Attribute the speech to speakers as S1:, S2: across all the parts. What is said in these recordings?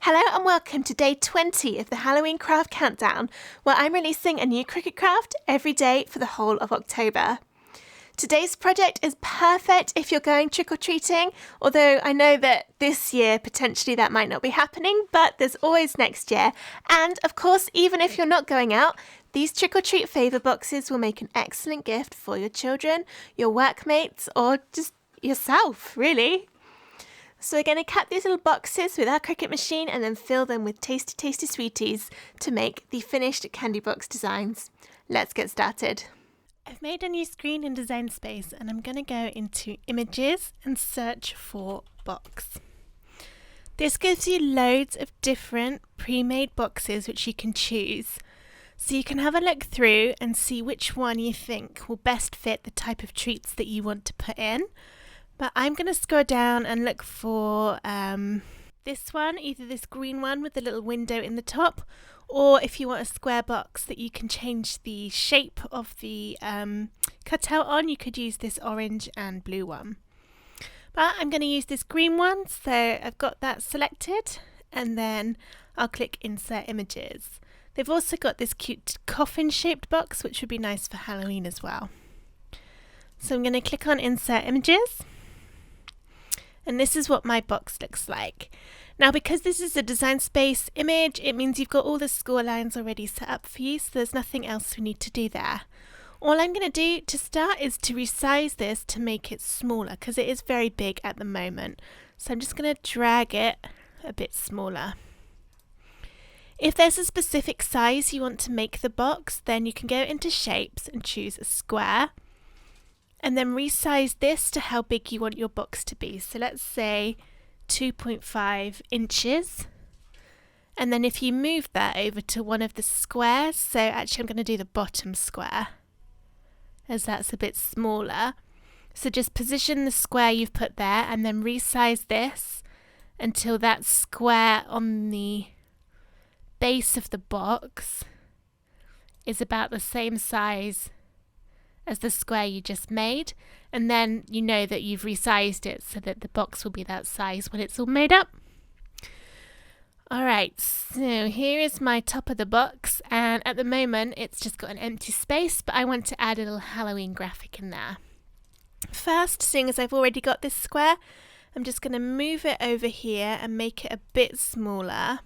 S1: Hello and welcome to day 20 of the Halloween Craft Countdown, where I'm releasing a new Cricut craft every day for the whole of October. Today's project is perfect if you're going trick-or-treating, although I know that this year potentially that might not be happening, but there's always next year. And of course, even if you're not going out, these trick-or-treat favour boxes will make an excellent gift for your children, your workmates, or just yourself, really. So we're going to cut these little boxes with our Cricut machine and then fill them with tasty, tasty sweeties to make the finished candy box designs. Let's get started. I've made a new screen in Design Space and I'm going to go into Images and search for Box. This gives you loads of different pre-made boxes which you can choose. So you can have a look through and see which one you think will best fit the type of treats that you want to put in. But I'm going to scroll down and look for this one, either this green one with the little window in the top, or if you want a square box that you can change the shape of the cutout on, you could use this orange and blue one. But I'm going to use this green one, so I've got that selected, and then I'll click Insert Images. They've also got this cute coffin-shaped box, which would be nice for Halloween as well. So I'm going to click on Insert Images. And this is what my box looks like. Now, because this is a Design Space image, it means you've got all the score lines already set up for you, so there's nothing else we need to do there. All I'm going to do to start is to resize this to make it smaller, because it is very big at the moment. So I'm just going to drag it a bit smaller. If there's a specific size you want to make the box, then you can go into Shapes and choose a square. And then resize this to how big you want your box to be. So let's say 2.5 inches. And then if you move that over to one of the squares, so actually I'm going to do the bottom square, as that's a bit smaller. So just position the square you've put there and then resize this until that square on the base of the box is about the same size as the square you just made, and then you know that you've resized it so that the box will be that size when it's all made up. Alright, so here is my top of the box, and at the moment it's just got an empty space, but I want to add a little Halloween graphic in there. First, seeing as I've already got this square, I'm just going to move it over here and make it a bit smaller,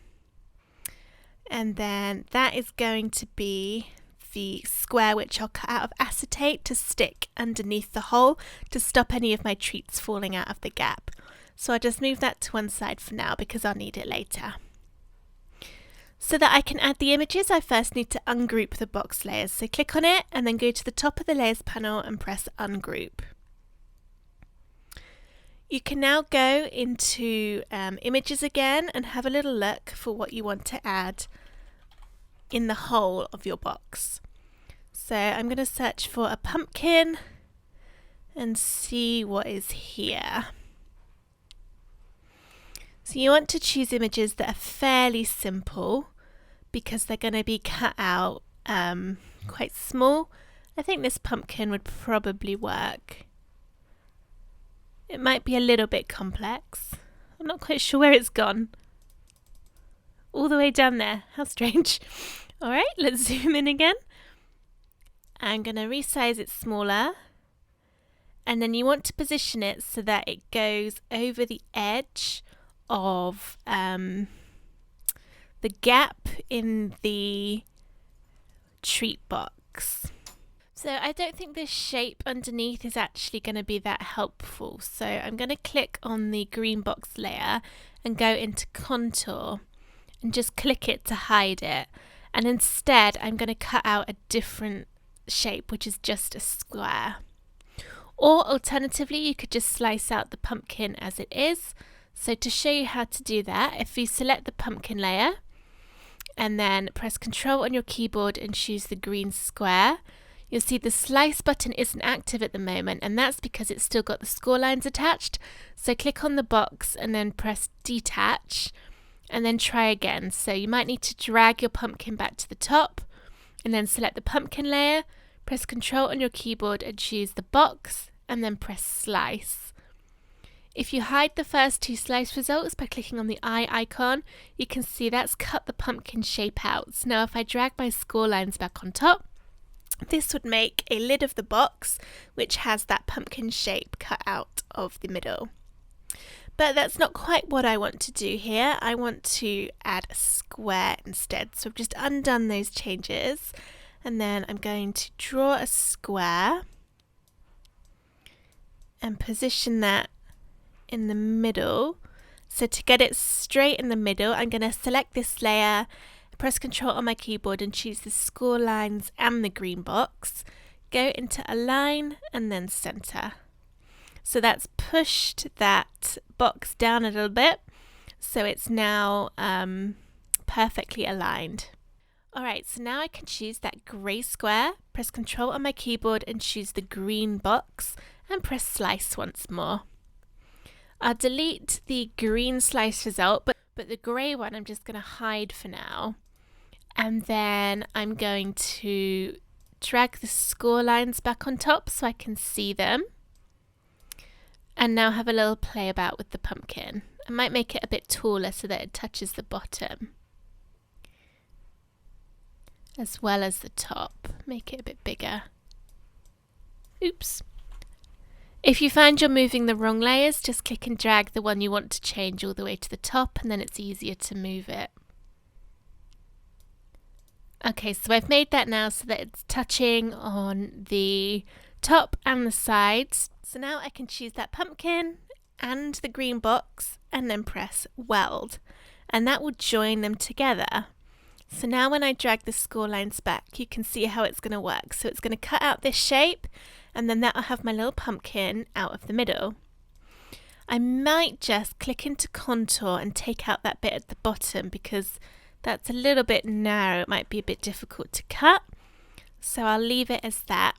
S1: and then that is going to be the square which I'll cut out of acetate to stick underneath the hole to stop any of my treats falling out of the gap. So I'll just move that to one side for now because I'll need it later. So that I can add the images, I first need to ungroup the box layers. So click on it and then go to the top of the layers panel and press ungroup. You can now go into images again and have a little look for what you want to add in the whole of your box. So I'm going to search for a pumpkin and see what is here. So you want to choose images that are fairly simple because they're going to be cut out quite small. I think this pumpkin would probably work. It might be a little bit complex. I'm not quite sure where it's gone. All the way down there. How strange. Alright, let's zoom in again. I'm going to resize it smaller. And then you want to position it so that it goes over the edge of the gap in the treat box. So I don't think this shape underneath is actually going to be that helpful. So I'm going to click on the green box layer and go into Contour and just click it to hide it. And instead, I'm going to cut out a different shape, which is just a square. Or alternatively, you could just slice out the pumpkin as it is. So to show you how to do that, if you select the pumpkin layer and then press Ctrl on your keyboard and choose the green square, you'll see the slice button isn't active at the moment, and that's because it's still got the score lines attached. So click on the box and then press detach. And then try again. So you might need to drag your pumpkin back to the top and then select the pumpkin layer, press Ctrl on your keyboard and choose the box and then press slice. If you hide the first two slice results by clicking on the eye icon, you can see that's cut the pumpkin shape out. So now if I drag my score lines back on top, this would make a lid of the box which has that pumpkin shape cut out of the middle. But that's not quite what I want to do here. I want to add a square instead. So I've just undone those changes, and then I'm going to draw a square and position that in the middle. So to get it straight in the middle, I'm going to select this layer, press Ctrl on my keyboard and choose the score lines and the green box, go into Align and then Center. So that's pushed that box down a little bit, so it's now perfectly aligned. Alright, so now I can choose that grey square, press Ctrl on my keyboard and choose the green box and press Slice once more. I'll delete the green slice result, but the grey one I'm just going to hide for now. And then I'm going to drag the score lines back on top so I can see them. And now have a little play about with the pumpkin. I might make it a bit taller so that it touches the bottom, as well as the top. Make it a bit bigger. Oops. If you find you're moving the wrong layers, just click and drag the one you want to change all the way to the top, and then it's easier to move it. Okay, so I've made that now so that it's touching on the top and the sides. So now I can choose that pumpkin and the green box and then press Weld, and that will join them together. So now when I drag the score lines back, you can see how it's going to work. So it's going to cut out this shape, and then that'll have my little pumpkin out of the middle. I might just click into contour and take out that bit at the bottom because that's a little bit narrow. It might be a bit difficult to cut. So I'll leave it as that.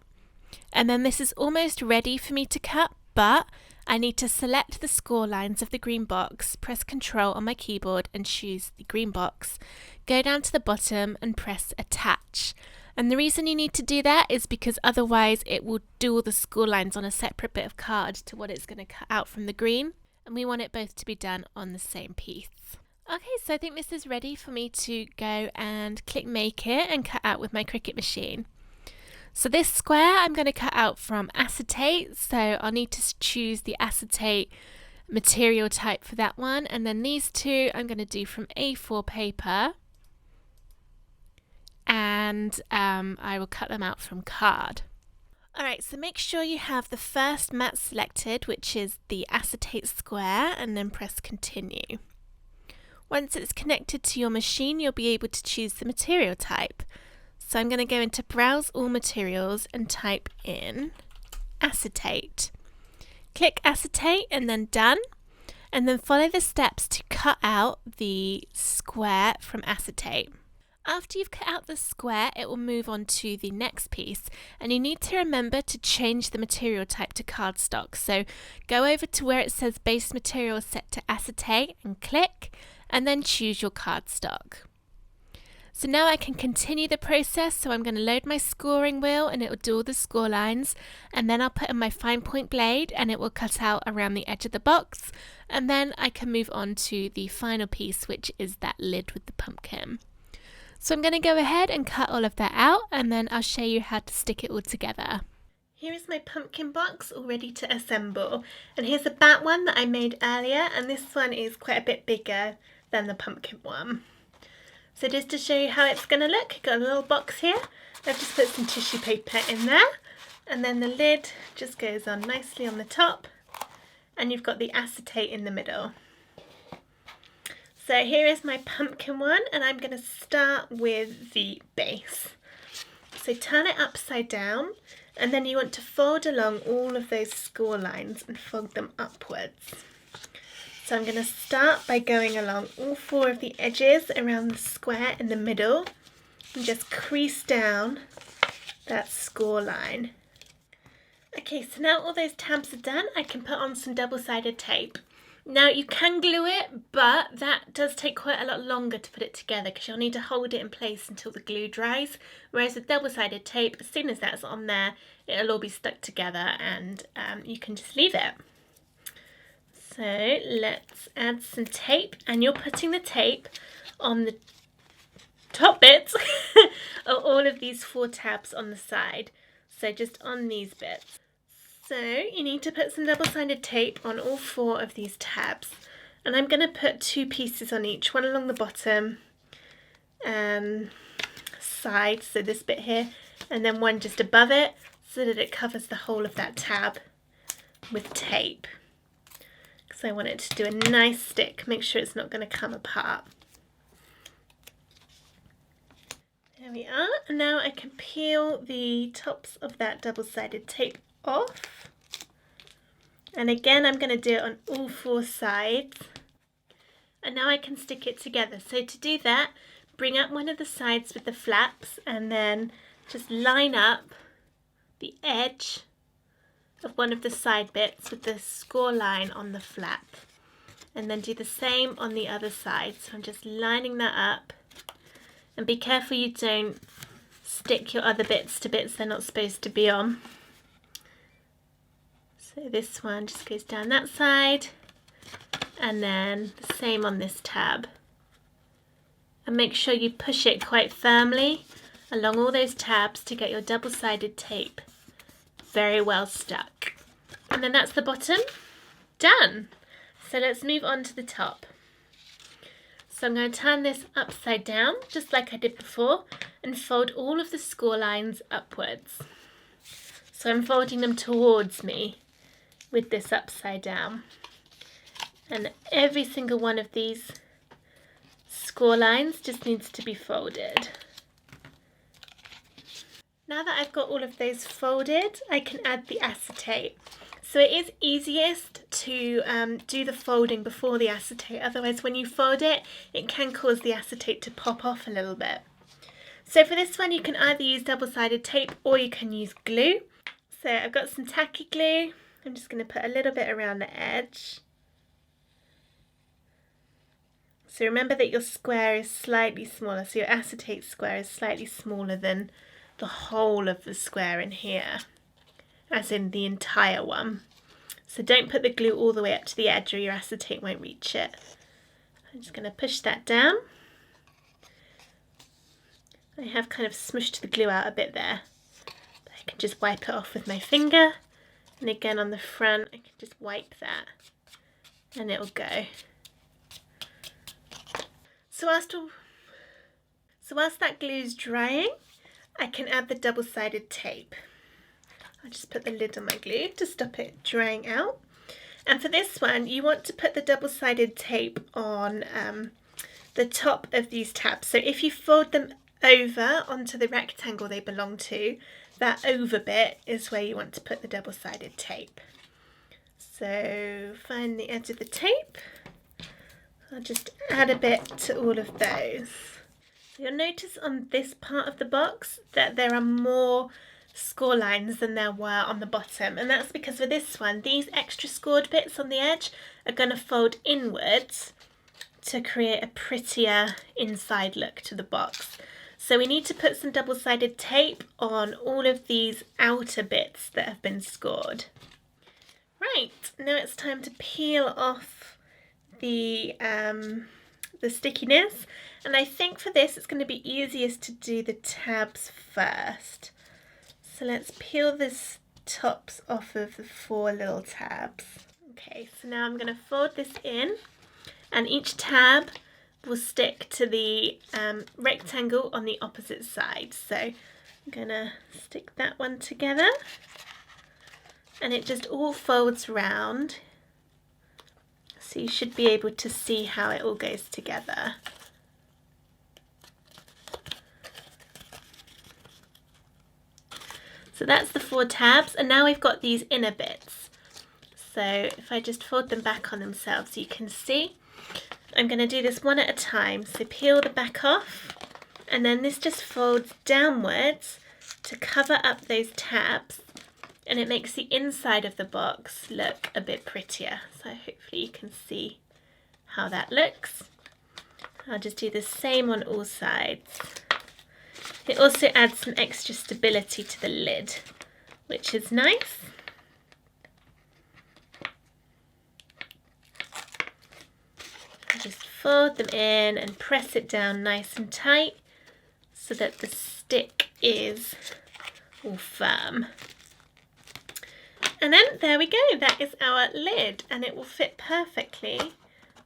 S1: And then this is almost ready for me to cut, but I need to select the score lines of the green box, press Ctrl on my keyboard and choose the green box. Go down to the bottom and press Attach. And the reason you need to do that is because otherwise it will do all the score lines on a separate bit of card to what it's going to cut out from the green. And we want it both to be done on the same piece. Okay, so I think this is ready for me to go and click Make It and cut out with my Cricut machine. So this square I'm going to cut out from acetate, so I'll need to choose the acetate material type for that one, and then these two I'm going to do from A4 paper, and I will cut them out from card. Alright, so make sure you have the first mat selected, which is the acetate square, and then press Continue. Once it's connected to your machine, you'll be able to choose the material type. So I'm going to go into Browse All Materials and type in acetate. Click acetate and then Done, and then follow the steps to cut out the square from acetate. After you've cut out the square, it will move on to the next piece, and you need to remember to change the material type to cardstock. So go over to where it says base material set to acetate and click, and then choose your cardstock. So now I can continue the process, so I'm going to load my scoring wheel and it will do all the score lines, and then I'll put in my fine point blade and it will cut out around the edge of the box, and then I can move on to the final piece, which is that lid with the pumpkin. So I'm going to go ahead and cut all of that out, and then I'll show you how to stick it all together. Here is my pumpkin box all ready to assemble, and here's a bat one that I made earlier, and this one is quite a bit bigger than the pumpkin one. So just to show you how it's going to look, I've got a little box here. I've just put some tissue paper in there, and then the lid just goes on nicely on the top, and you've got the acetate in the middle. So here is my pumpkin one, and I'm going to start with the base. So turn it upside down, and then you want to fold along all of those score lines and fold them upwards. So I'm going to start by going along all four of the edges around the square in the middle and just crease down that score line. Okay, so now all those tabs are done, I can put on some double-sided tape. Now you can glue it, but that does take quite a lot longer to put it together because you'll need to hold it in place until the glue dries, whereas with double-sided tape, as soon as that's on there, it'll all be stuck together and you can just leave it. So let's add some tape, and you're putting the tape on the top bits of all of these 4 tabs on the side. So just on these bits. So you need to put some double-sided tape on all 4 of these tabs. And I'm going to put 2 pieces on each, one along the bottom side, so this bit here, and then one just above it, so that it covers the whole of that tab with tape. Because I want it to do a nice stick, make sure it's not going to come apart. There we are, and now I can peel the tops of that double-sided tape off. And again, I'm going to do it on all 4 sides. And now I can stick it together. So to do that, bring up one of the sides with the flaps and then just line up the edge of one of the side bits with the score line on the flap. And then do the same on the other side. So I'm just lining that up. And be careful you don't stick your other bits to bits they're not supposed to be on. So this one just goes down that side, and then the same on this tab. And make sure you push it quite firmly along all those tabs to get your double-sided tape very well stuck. And then that's the bottom done. So let's move on to the top. So I'm going to turn this upside down, just like I did before, and fold all of the score lines upwards. So I'm folding them towards me with this upside down. And every single one of these score lines just needs to be folded. Now that I've got all of those folded, I can add the acetate. So it is easiest to do the folding before the acetate, otherwise when you fold it, it can cause the acetate to pop off a little bit. So for this one you can either use double-sided tape or you can use glue. So I've got some tacky glue. I'm just going to put a little bit around the edge. So remember that your square is slightly smaller, so your acetate square is slightly smaller than the whole of the square in here, as in the entire one. So don't put the glue all the way up to the edge or your acetate won't reach it. I'm just going to push that down. I have kind of smushed the glue out a bit there, but I can just wipe it off with my finger. And again on the front, I can just wipe that and it'll go. So whilst that glue's drying, I can add the double-sided tape. I'll just put the lid on my glue to stop it drying out. And for this one, you want to put the double-sided tape on the top of these tabs. So if you fold them over onto the rectangle they belong to, that over bit is where you want to put the double-sided tape. So find the edge of the tape. I'll just add a bit to all of those. So you'll notice on this part of the box that there are more score lines than there were on the bottom, and that's because for this one, these extra scored bits on the edge are going to fold inwards to create a prettier inside look to the box. So we need to put some double-sided tape on all of these outer bits that have been scored. Right, now it's time to peel off the stickiness, and I think for this it's going to be easiest to do the tabs first. So let's peel the tops off of the 4 little tabs. Okay, so now I'm going to fold this in, and each tab will stick to the rectangle on the opposite side. So I'm going to stick that one together, and it just all folds round. So you should be able to see how it all goes together. So that's the 4 tabs, and now we've got these inner bits. So if I just fold them back on themselves, you can see. I'm going to do this one at a time. So peel the back off, and then this just folds downwards to cover up those tabs, and it makes the inside of the box look a bit prettier. So hopefully you can see how that looks. I'll just do the same on all sides. It also adds some extra stability to the lid, which is nice. fold them in and press it down nice and tight so that the stick is all firm. And then there we go, that is our lid, and it will fit perfectly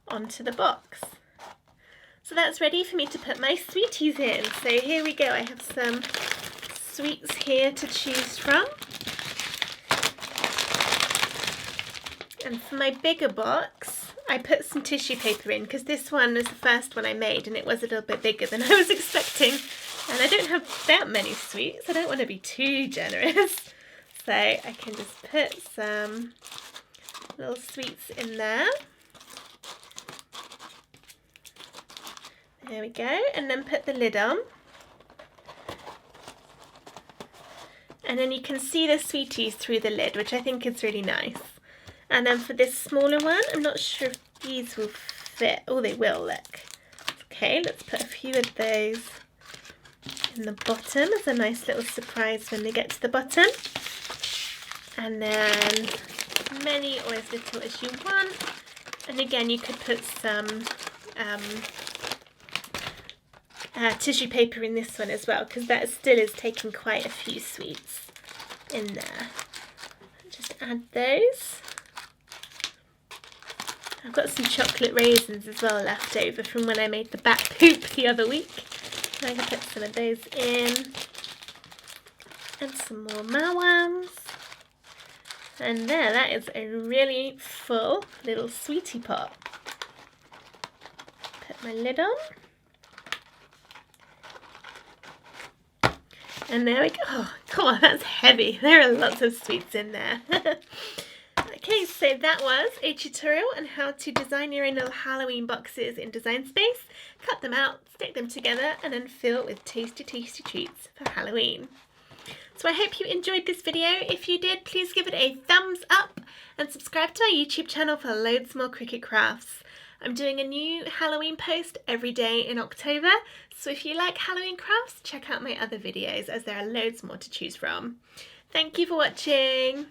S1: onto the box. So that's ready for me to put my sweeties in. So here we go, I have some sweets here to choose from. And for my bigger box, I put some tissue paper in because this one was the first one I made and it was a little bit bigger than I was expecting. And I don't have that many sweets, I don't want to be too generous. So I can just put some little sweets in there. There we go, and then put the lid on. And then you can see the sweeties through the lid, which I think is really nice. And then for this smaller one, I'm not sure if these will fit. Oh, they will, look. Okay, let's put a few of those in the bottom as a nice little surprise when they get to the bottom. And then many or as little as you want. And again, you could put some tissue paper in this one as well, because that still is taking quite a few sweets in there. Just add those. I've got some chocolate raisins as well left over from when I made the bat poop the other week. I can put some of those in. And some more Mawams. And there, that is a really full little sweetie pot. Put my lid on. And there we go. Oh, God, that's heavy. There are lots of sweets in there. Okay, so that was a tutorial on how to design your own little Halloween boxes in Design Space. Cut them out, stick them together, and then fill with tasty, tasty treats for Halloween. So I hope you enjoyed this video. If you did, please give it a thumbs up and subscribe to my YouTube channel for loads more Cricut crafts. I'm doing a new Halloween post every day in October, so if you like Halloween crafts, check out my other videos as there are loads more to choose from. Thank you for watching.